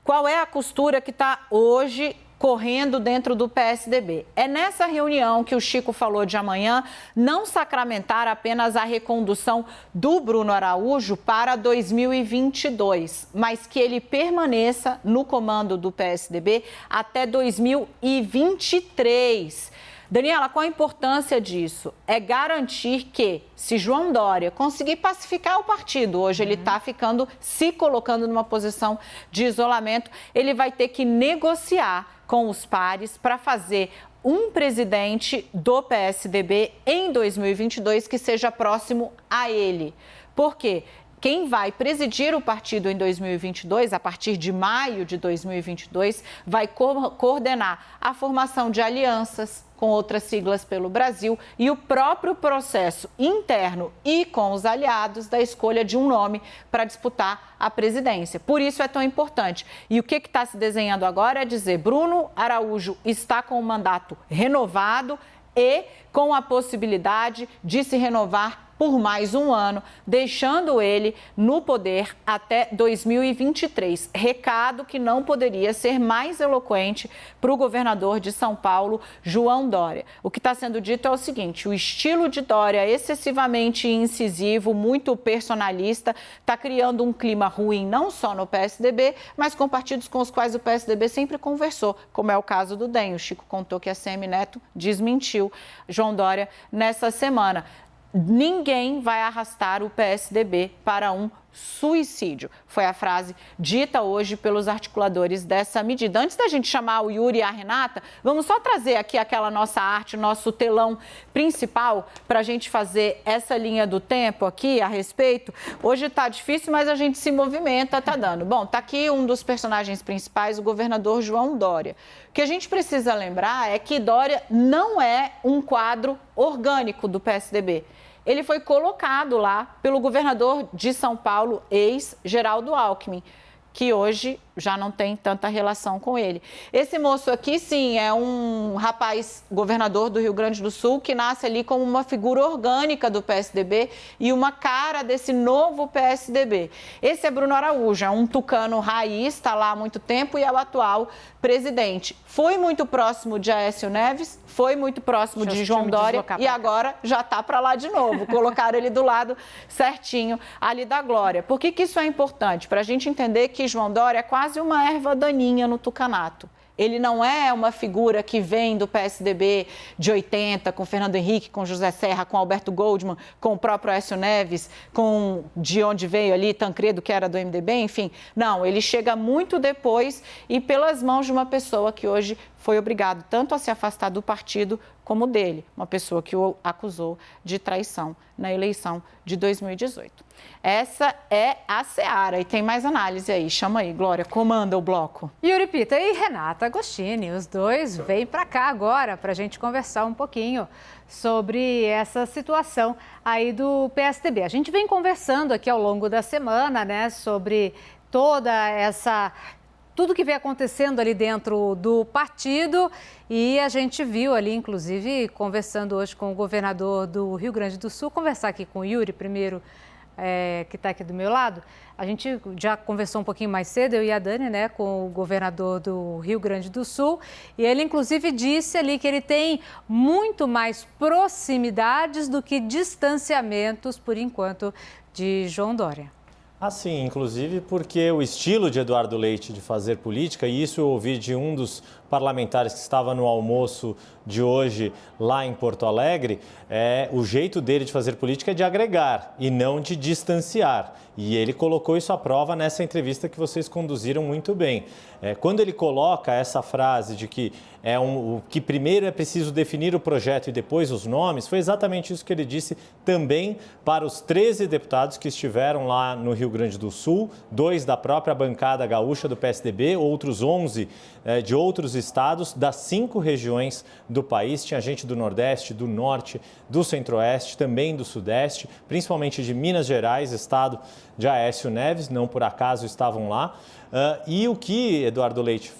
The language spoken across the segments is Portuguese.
Qual é a costura que está hoje correndo dentro do PSDB? É nessa reunião que o Chico falou de amanhã não sacramentar apenas a recondução do Bruno Araújo para 2022, mas que ele permaneça no comando do PSDB até 2023. Daniela, qual a importância disso? É garantir que, se João Dória conseguir pacificar o partido, hoje ele está se colocando numa posição de isolamento, ele vai ter que negociar com os pares para fazer um presidente do PSDB em 2022 que seja próximo a ele. Por quê? Quem vai presidir o partido em 2022, a partir de maio de 2022, vai coordenar a formação de alianças com outras siglas pelo Brasil e o próprio processo interno e com os aliados da escolha de um nome para disputar a presidência. Por isso é tão importante. E o que está se desenhando agora é dizer: Bruno Araújo está com o mandato renovado e com a possibilidade de se renovar por mais um ano, deixando ele no poder até 2023. Recado que não poderia ser mais eloquente para o governador de São Paulo, João Dória. O que está sendo dito é o seguinte: o estilo de Dória excessivamente incisivo, muito personalista, está criando um clima ruim não só no PSDB, mas com partidos com os quais o PSDB sempre conversou, como é o caso do DEM. O Chico contou que a Semineto desmentiu João Dória nessa semana. Ninguém vai arrastar o PSDB para um suicídio. Foi a frase dita hoje pelos articuladores dessa medida. Antes da gente chamar o Yuri e a Renata, vamos só trazer aqui aquela nossa arte, nosso telão principal, para a gente fazer essa linha do tempo aqui a respeito. Hoje está difícil, mas a gente se movimenta, tá dando. Bom, tá aqui um dos personagens principais, o governador João Dória. O que a gente precisa lembrar é que Dória não é um quadro orgânico do PSDB. Ele foi colocado lá pelo governador de São Paulo, ex-Geraldo Alckmin, que hoje já não tem tanta relação com ele. Esse moço aqui, sim, é um rapaz governador do Rio Grande do Sul que nasce ali como uma figura orgânica do PSDB e uma cara desse novo PSDB. Esse é Bruno Araújo, é um tucano raiz, está lá há muito tempo e é o atual presidente. Foi muito próximo de Aécio Neves, foi muito próximo de João Dória e agora já está para lá de novo. Colocaram ele do lado certinho ali da Glória. Por que isso é importante? Para a gente entender que João Dória é quase uma erva daninha no tucanato. Ele não é uma figura que vem do PSDB de 80, com Fernando Henrique, com José Serra, com Alberto Goldman, com o próprio Aécio Neves, com de onde veio ali Tancredo, que era do MDB, enfim. Não, ele chega muito depois e pelas mãos de uma pessoa que hoje foi obrigado tanto a se afastar do partido como dele, uma pessoa que o acusou de traição na eleição de 2018. Essa é a seara e tem mais análise aí. Chama aí, Glória, comanda o bloco. Yuri Pita e Renata Agostini, os dois vêm para cá agora para a gente conversar um pouquinho sobre essa situação aí do PSDB. A gente vem conversando aqui ao longo da semana, né, sobre tudo que vem acontecendo ali dentro do partido e a gente viu ali, inclusive, conversando hoje com o governador do Rio Grande do Sul, conversar aqui com o Yuri primeiro, que está aqui do meu lado. A gente já conversou um pouquinho mais cedo, eu e a Dani, né, com o governador do Rio Grande do Sul, e ele, inclusive, disse ali que ele tem muito mais proximidades do que distanciamentos, por enquanto, de João Dória. Assim, inclusive porque o estilo de Eduardo Leite de fazer política, e isso eu ouvi de um dos parlamentares que estava no almoço de hoje lá em Porto Alegre, o jeito dele de fazer política é de agregar e não de distanciar. E ele colocou isso à prova nessa entrevista que vocês conduziram muito bem. Quando ele coloca essa frase de que que primeiro é preciso definir o projeto e depois os nomes, foi exatamente isso que ele disse também para os 13 deputados que estiveram lá no Rio Grande do Sul, 2 da própria bancada gaúcha do PSDB, outros 11 de outros estados, das 5 regiões do país. Tinha gente do Nordeste, do Norte, do Centro-Oeste, também do Sudeste, principalmente de Minas Gerais, estado de Aécio Neves, não por acaso estavam lá. E o que Eduardo Leite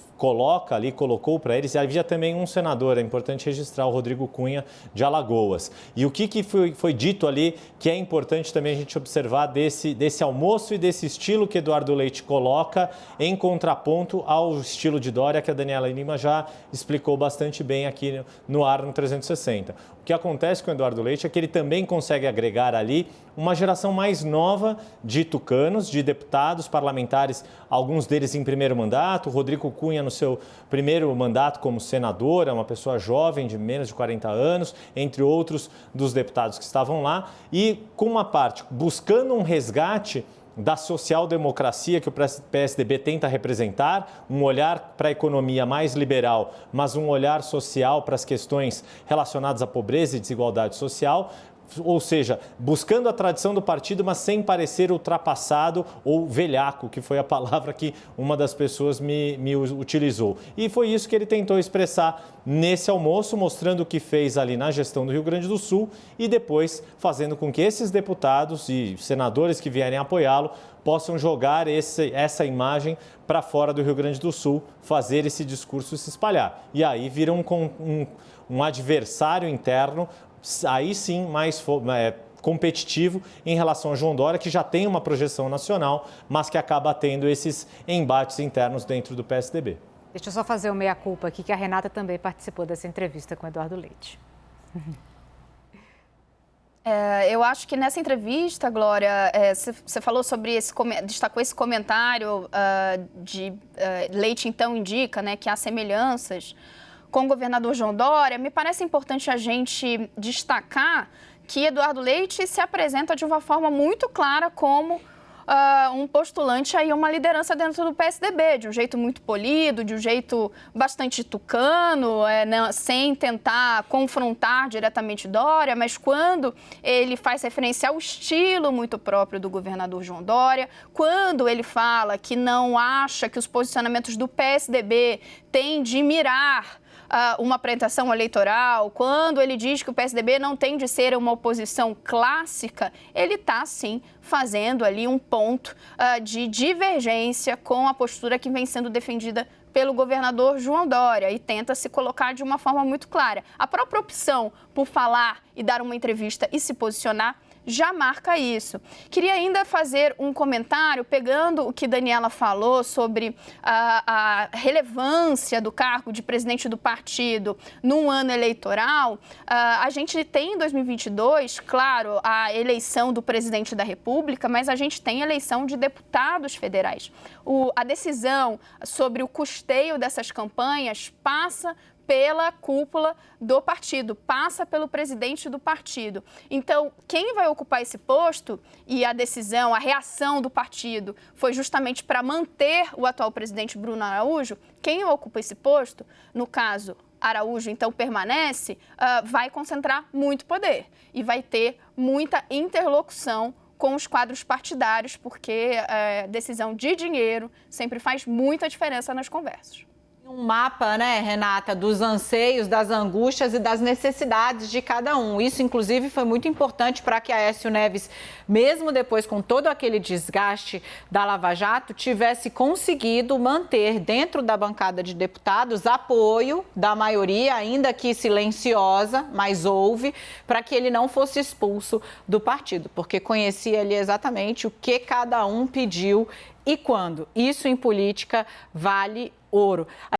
colocou para eles, e havia também um senador, é importante registrar, o Rodrigo Cunha, de Alagoas. E o que foi dito ali, que é importante também a gente observar desse almoço e desse estilo que Eduardo Leite coloca em contraponto ao estilo de Dória, que a Daniela Lima já explicou bastante bem aqui no ar no 360. O que acontece com o Eduardo Leite é que ele também consegue agregar ali uma geração mais nova de tucanos, de deputados parlamentares, alguns deles em primeiro mandato, o Rodrigo Cunha no seu primeiro mandato como senador, é uma pessoa jovem de menos de 40 anos, entre outros dos deputados que estavam lá, e com uma parte buscando um resgate da social-democracia que o PSDB tenta representar, um olhar para a economia mais liberal, mas um olhar social para as questões relacionadas à pobreza e desigualdade social, ou seja, buscando a tradição do partido, mas sem parecer ultrapassado ou velhaco, que foi a palavra que uma das pessoas me utilizou. E foi isso que ele tentou expressar nesse almoço, mostrando o que fez ali na gestão do Rio Grande do Sul e depois fazendo com que esses deputados e senadores que vierem apoiá-lo possam jogar essa imagem para fora do Rio Grande do Sul, fazer esse discurso se espalhar. E aí vira um adversário interno, aí sim mais competitivo em relação a João Dória, que já tem uma projeção nacional, mas que acaba tendo esses embates internos dentro do PSDB. Deixa eu só fazer o meia-culpa aqui, que a Renata também participou dessa entrevista com o Eduardo Leite. Eu acho que nessa entrevista, Glória, você falou sobre destacou esse comentário de Leite, então, indica, né, que há semelhanças com o governador João Dória. Me parece importante a gente destacar que Eduardo Leite se apresenta de uma forma muito clara como um postulante aí a uma liderança dentro do PSDB, de um jeito muito polido, de um jeito bastante tucano, sem tentar confrontar diretamente Dória, mas quando ele faz referência ao estilo muito próprio do governador João Dória, quando ele fala que não acha que os posicionamentos do PSDB têm de mirar uma apresentação eleitoral, quando ele diz que o PSDB não tem de ser uma oposição clássica, ele está, sim, fazendo ali um ponto de divergência com a postura que vem sendo defendida pelo governador João Dória e tenta se colocar de uma forma muito clara. A própria opção por falar e dar uma entrevista e se posicionar já marca isso. Queria ainda fazer um comentário, pegando o que Daniela falou sobre a relevância do cargo de presidente do partido num ano eleitoral. A gente tem em 2022, claro, a eleição do presidente da República, mas a gente tem eleição de deputados federais. A decisão sobre o custeio dessas campanhas passa pela cúpula do partido, passa pelo presidente do partido. Então, quem vai ocupar esse posto, e a decisão, a reação do partido foi justamente para manter o atual presidente Bruno Araújo, quem ocupa esse posto, no caso Araújo então permanece, vai concentrar muito poder e vai ter muita interlocução com os quadros partidários, porque decisão de dinheiro sempre faz muita diferença nas conversas. Um mapa, né, Renata, dos anseios, das angústias e das necessidades de cada um. Isso, inclusive, foi muito importante para que Aécio Neves, mesmo depois com todo aquele desgaste da Lava Jato, tivesse conseguido manter dentro da bancada de deputados apoio da maioria, ainda que silenciosa, mas houve, para que ele não fosse expulso do partido, porque conhecia ali exatamente o que cada um pediu e quando. Isso em política vale ouro.